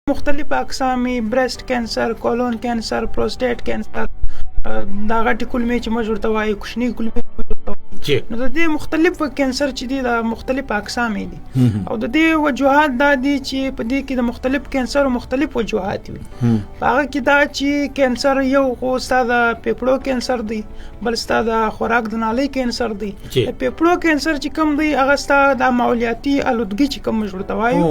مختلف اقسامي بريست کینسر، کولون کینسر، پروستیټ کینسر، دا غټي کولمې چې موږ ورته وایو، کوچني کولمې نو د دې مختلف کینسر چې دي دا مختلف اقسام دي او د دې وجوهات دا دي چې په دې کې د مختلف کینسر مختلف وجوهات وي. هغه کې دا چې کینسر یو خو ستاسو د پیپړو کینسر دی، بل ستاسو د خوراک د نالۍ کینسر دی. د پیپړو کینسر چې کوم دی هغه ستاسو د ماحولیاتي آلودګي چې کوم موږ ورته وایو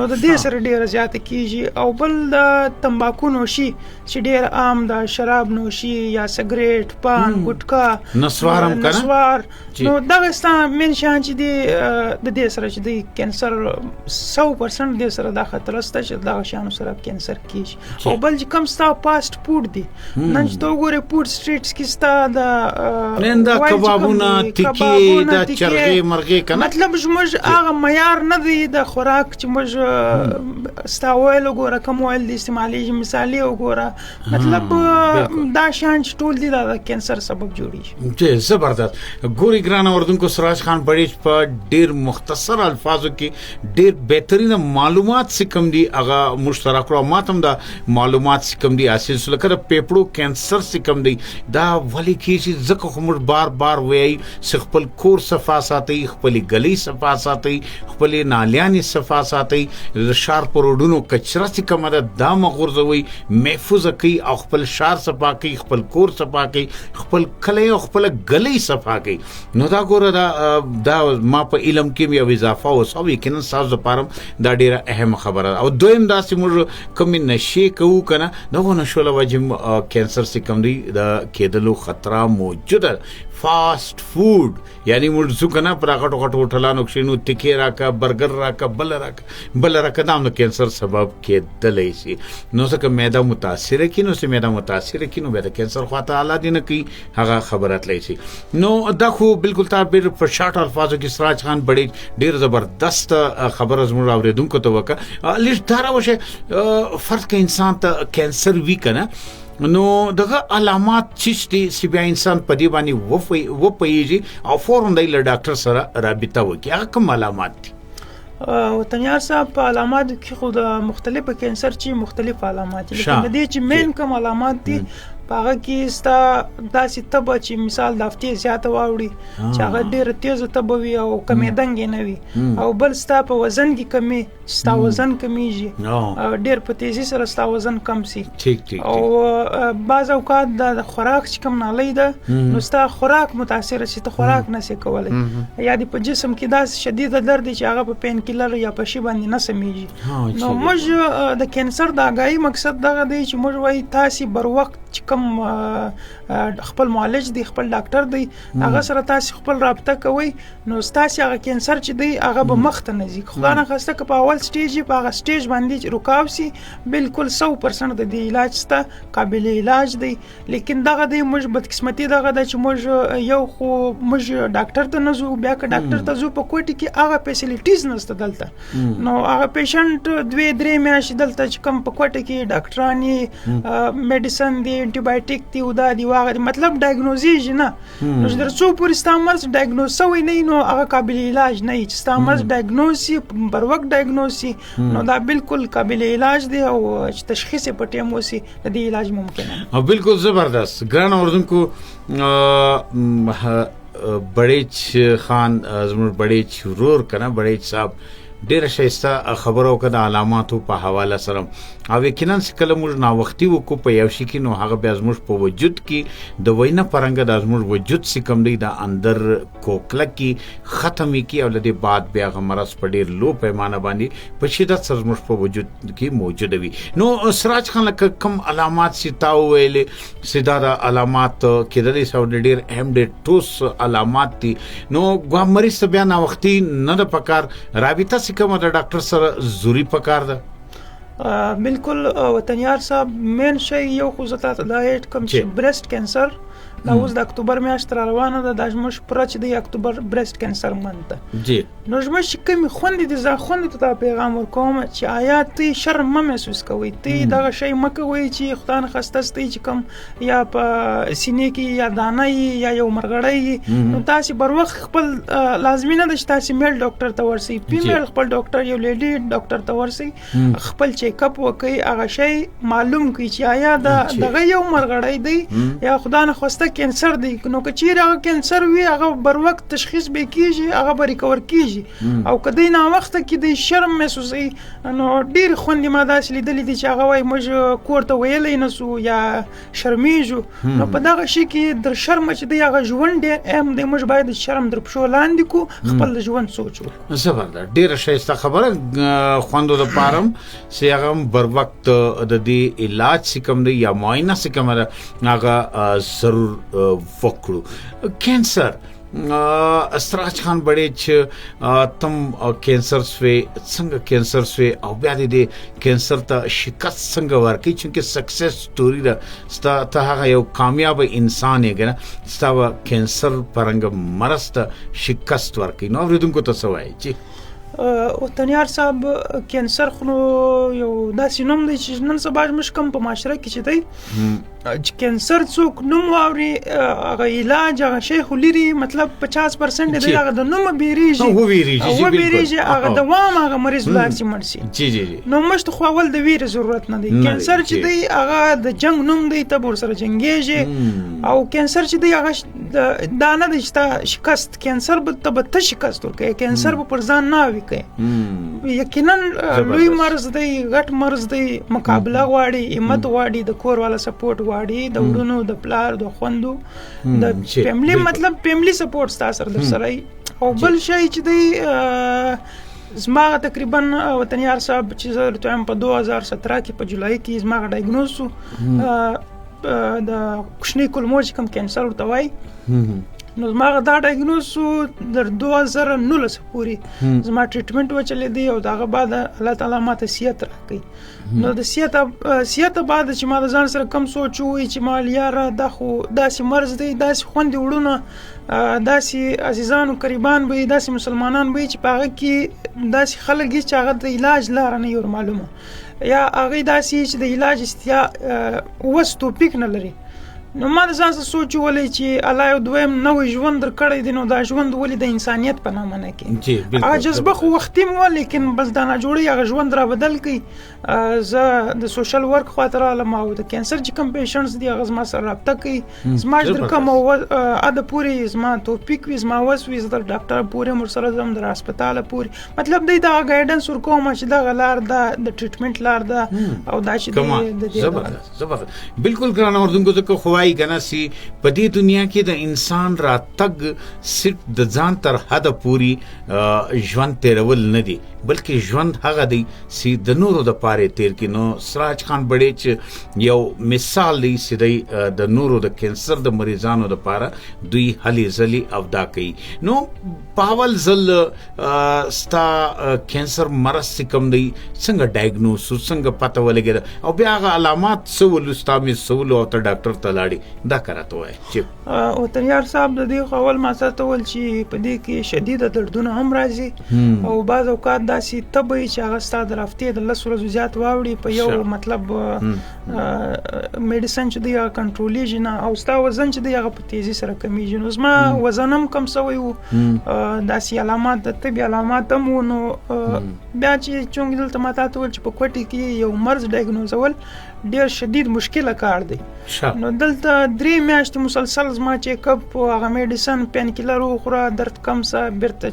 نو د دې سره ډیر زیات کیږي. او بل د تمباکو نوشي چې ډیر عام د شراب نوشي یا سګریټ، پان، ګټکا، نسوارم کنه نو دغه ستاسو من شان چې دی د دې سره چې دی کینسر 100% د سره د خطر سره چې دا شانو سره کینسر کیږي. او بل چې کوم ستاسو فاست فود دی نن چې تو ګوره فود سټریټس کې ستاسو د نن دا کبابونه، ټکی، دا چرغې مرغې کنه، مطلب موږ هغه معیار نه دی د خوراک چې موږ ستاسو ویل ګوره کوم ویل د استعمالي مثالي وګوره، مطلب دا شان چې ټول دي د کینسر سبب جوړیږي. جی زبردست. ګوري ګران اوردونکو، سراج خان بڑھچ په ډیر مختصر الفاظو کې ډیر بهترین معلومات سکم دي هغه مشترک کړو. ماتم دا معلومات سکم دي حاصل سره کړه. پیپړو کینسر سکم دي دا ولی کې ځکه خمر بار بار وایي خپل کور صفا ساتي، خپل گلی صفا ساتي، خپل نالیان صفا ساتي، شار پروډونو کچرا سکم دا مغورځوي، محفوظ کوي او خپل شار صفا کوي، خپل کور صفا کوي، خپل کلی او خپل گلی صفا کوي. نو دا ګوره دا ما په علم کې یو اضافه اوس او یقینا تاسو لپاره دا ډیره اهم خبره. او دویم دا چې موږ کوم نشي کوو کنه دغه نشو له وجه کینسر سي کوم دی دا کېدلو خطر موجوده. فاست فود یعنی موږ څو کنه پر غټو غټو هوټلانو کې نو ټکی راکا، برګر راکا، بل راکا دا نو کینسر سبب کېدلای شي. نو څنګه معده متاثر کینو سي معده متاثر کینو به د کینسر خواته اعلی دي نه کی هغه خبرات لای شي. نو دا خو بالکل تعبیر په شارټ الفاظو کې سراج خان بڑھچ ډیر زبردست خبر زموږ اوریدونکو ته وکړه. لیش دارا وشه فرض کې انسان ته کینسر وی کنه نو دغه علامات چې دي سی بیا انسان په دی باندې و پیږي او فورن د ډاکټر سره رابطه وکړي. هغه کوم علامات دي؟ وطنیار صاحب په علامات کې خو د مختلف کینسر چې مختلف علامات دي، لیکن د دې چې مین کوم علامات دي هغه کې ستا داسې تبه چې مثال د هفتې زیاته واوړي چې هغه ډېره تیزه تبه وي او کمیدنګ یې نه وي، او بل ستا په وزن کې کمی ستا وزن کمیږي، ډېر په تیزی سره ستا وزن کم سي. او بعض اوقات د خوراک چې کم نالی ده نو ستا خوراک متاثر سي، ته خوراک نه سي کولی، یا د په جسم کې داسې شدید درد چې هغه په پین کیلر یا په شي باندې نه سمیږي. نو موږ د کینسر د آگاهی مقصد دغه دی چې موږ وایي تاسې بر وخت چې کوم خپل معالج دی، خپل ډاکټر دی، هغه سره تاسو خپل رابطه کوئ نو تاسو هغه کینسر چې دی هغه به مخ ته نه ځي. خو نه خسته که په اول سټیج په هغه سټیج باندې رکاو سي بالکل 100% د دې علاج سته قابل علاج دی. لیکن دغه دی موږ بدقسمتي دغه د چې موږ یو خو موږ ډاکټر ته نه ځو، بیا که ډاکټر ته ځو په کوټه کې هغه فیسیلیټیز نشته دلته، نو هغه پیشنټ 2-3 میاشتې دلته چې کوم په کوټه کې ډاکټرانی میډیسن دی، انټي بایوټیک دی، دا دی واغه مطلب ډایګنوزیج نه نو چې درڅو پورې ستامرز ډایګنوز شوی نه نو هغه قابل علاج نه. چې ستامرز ډایګنوز شي پر وخت ډایګنوز شي نو دا بالکل قابل علاج دی او چې تشخیص په ټیم وسی د دې علاج ممکن نه. او بالکل زبردست. ګران اوردونکو، بڑھچ خان زموږ بڑھچ ورور کنه بڑھچ صاحب ډیره شایسته خبرو کده علاماتو په حواله سره او یقینا کله موږ نا وختي وکړو په یو شي کې نو هغه بیا زموږ په وجود کې د وینه پرنګ د زموږ وجود سي کم دی د اندر کوکله کې ختمي کې او لدی بعد بیا غمرس په ډیر لو پیمانه باندې په شدت سره زموږ په وجود کې موجود وي. نو سراج خان کم علامات سي تاو ویلې سیدا د علامات کې د ساو ډیر اهم ډیر ټوس علامات دي. نو ګوا مریض بیا نا وختي نه د پکار رابطه کومه د ډاکټر سره ضروری پکار ده؟ بالکل وطنیار صاحب مین شی یو خو زتا د هیټ کم چې برست کینسر دا اوس د اکتوبر میاشت را روانه ده، د زموږ پوره چې د اکتوبر برست کینسر منته جی نو زما چې کومې خوندې دي زه خوندې ته دا پیغام ورکوم چې آیا ته شرم مه محسوس کوئ، ته دغه شی مه کوئ چې خدای نخواسته ستاسې چې کوم یا په سینې کې یا دانه یا یو مرغړی نو تاسې بر وخت خپل لازمي نه ده چې تاسې میل ډاکټر ته ورسئ، فیمیل خپل ډاکټر یو لیډي ډاکټر ته ورسئ، خپل چیک اپ وکړئ، هغه شی معلوم کړئ چې آیا دغه یو مرغړی دی یا خدای نخواسته کینسر دی. نو که چیرې هغه کینسر وي هغه بر وخت تشخیص به کېږي، هغه به ریکور کېږي. او کدی نه وخت کې د شرم محسوسي نو ډیر خوندې ما داسې لیدلې دي چې هغه وایي موږ کور ته ویلی نه سو یا شرمیږو. نو په دغه شي کې در شرم چې دی هغه ژوند ډېر اهم دی، موږ باید د شرم در پښو لاندې کو خپل د ژوند سوچ وکړو. زبردست، ډیره ښایسته خبره خوندو د پارم چې هغه بر وخت د دې علاج چې کوم دی یا معاینه چې کومه ده هغه ضرور وکړو. کینسر سراج خان بڑھچ تم کینسر سوے څنګه کینسر سوے او بیا دې کینسر ته شکست څنګه ورکړي، چونکه سکسس سټوري ده ستا ته هغه یو کامیاب انسان یې کنه ستا کینسر پرنګ مرض ته شکست ورکړي. نو اوریدونکو ته څه وایي چې وطنیار صاحب کینسر خو یو داسې نوم دی چې نن سبا موږ کوم په معاشره کې چې دی چې کینسر څوک نوم واوري هغه علاج هغه شی خو لري، مطلب 50% دی هغه د نوم بیریږي هغه دوام هغه مریض ولر چې مرسي. نو مشت خو اول د ویره ضرورت نه دی. کینسر چې دی هغه د جنگ نوم دی، ته ور سره جنگیږي او کینسر چې دی هغه دا نه دی چې شکست کینسر به ته شکست ورکړي، کینسر به پر ځان نه وي کوي. یقینا لوی مرض دی، غټ مرض دی، مقابله غواړي، همت غواړي، د کور والا سپورټ غواړي، د وډونو د پلار د خوندو د فیملی، مطلب فیملی سپورټ تاسو سره در سره. او بل شی چې دی زما تقریبا وطنیار صاحب چې زه ورته په 2017 کې په جولای کې زما ډایګنوز شو د کوچنی کولمو چې کوم کینسر ورته وایي. نو زما دا ډایګنوز در 2019 پورې زما ټریټمنټ وچلې دی او داغه بعد الله تعالی ماته صحت راکړي. نو د صحت بعد چې ما د ځان سره کم سوچ وي چې ما یاره دا خو داسې مرض دی، داسې خوندې وړونه، داسې عزیزانو قریبان به داسې مسلمانان به چې په هغه کې داسې خلک چې هغه د علاج لاره نه یې معلومه یا هغه داسې چې د علاج استیا وس توفیق نه لري. نو ما د ځان سره سوچ ولې چې الله یو دویم نوې ژوند در کړی دی، نو دا ژوند ولې د انسانیت په نامه نه کې هغه جذبه خو وختي مو، لیکن بس دا ناجوړی هغه ژوند را بدل کړي. زه د سوشل ورک خاطر علم او د کینسر چې کوم پیشنټس دی هغه زما سره رابطه کوي، زما در کوم اده پوری زما توفیق وي، زما وس وي، زه د ډاکټر پورې مر سره زم در هسپتال پورې، مطلب دی دا گایډنس ورکوم چې دا غلار دا د ټریټمنټ لار دا او دا چې د زبردست بالکل ګران اوردونکو ته خو گنا سی په دې دنیا کې د انسان را تګ صرف د ځان تر حد پوری ژوند تیرول نه دی، بلکې ژوند هغه دی چې د نورو د پاره تیر کې. نو سراج خان بڑھچ یو مثال دی چې د نورو د کینسر د مریضانو د پاره دوی هلي ځلي افدا کوي. نو پاول زل ستا کینسر مرض کوم دی څنګه ډایګنوز څنګه پته ولګی او بیا هغه علامات څه ولستا می سوال او ته ډاکټر ته لاړی دا کراته وای چې وطنیار صاحب د دې اول ما سره ول چې په دې کې شدید دردونه هم راځي او بعض اوقات داسې تبي چې هغه ستاسو د هفتې د 10 ورځې زیات واوړي په یو مطلب میډیسن چې دی کنټرولېږي نه او ستاسو وزن چې دی هغه په تیزی سره کمیږي. نو زما وزنم کم سوی وو، داسې علامات د طبي علامات هم نو بیا چې چونګ دلته ماته ته ول چې په کوټي کې یو مرض ډایګنوزول ډیر شدید مشکله کار دی. نو دلته 3 میاشتې مسلسل زما چیک اپ او هغه میډیسن پین کیلر خوره، درد کم سه برته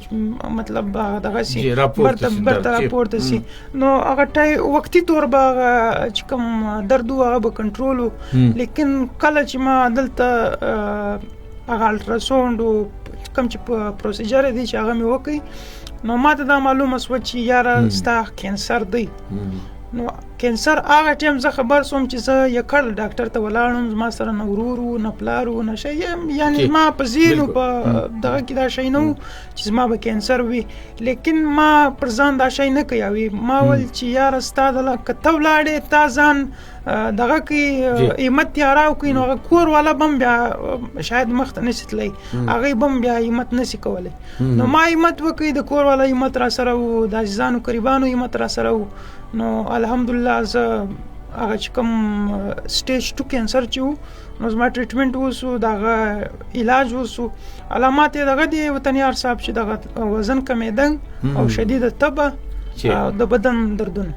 مطلب دغه سي برته راپورته سي. نو هغه وختي تور به چې کوم درد هغه به کنټرول، لیکن کله چې ما دلته هغه الټراساوند کوم چې پروسیجر دی چې هغه مې وکړي نو ماته دا معلومه شوه چې یاره ستا کینسر دی. نو کینسر هغه ټیم زه خبر سوم چې زه یکړ ډاکټر ته ولاړم، زما سره نه ورور و نه پلار و نه شی، یعنی ما په ذهن په دغه کې دا شی نه و چې زما به کینسر وي. لیکن ما پر ځان دا شی نه کوي، ما ول چې یاره ستا د کته ولاړې تا ځان دغه کې همت تیاراو کوي، نو هغه کور والا بم بیا شاید مخ ته نشي تللی، هغه بم بیا همت نشي کولی. نو ما همت وکړ، د کور والا همت را سره و، د عزیزانو قریبانو همت را سره و. نو الحمدلله زه هغه چې کوم سټیج 2 کینسر چې و نو زما ټریټمنټ وسو، دغه علاج وسو. علامات یې دغه دی وطنیار صاحب چې دغه وزن کمیدن او شدید تبه او د بدن دردونه.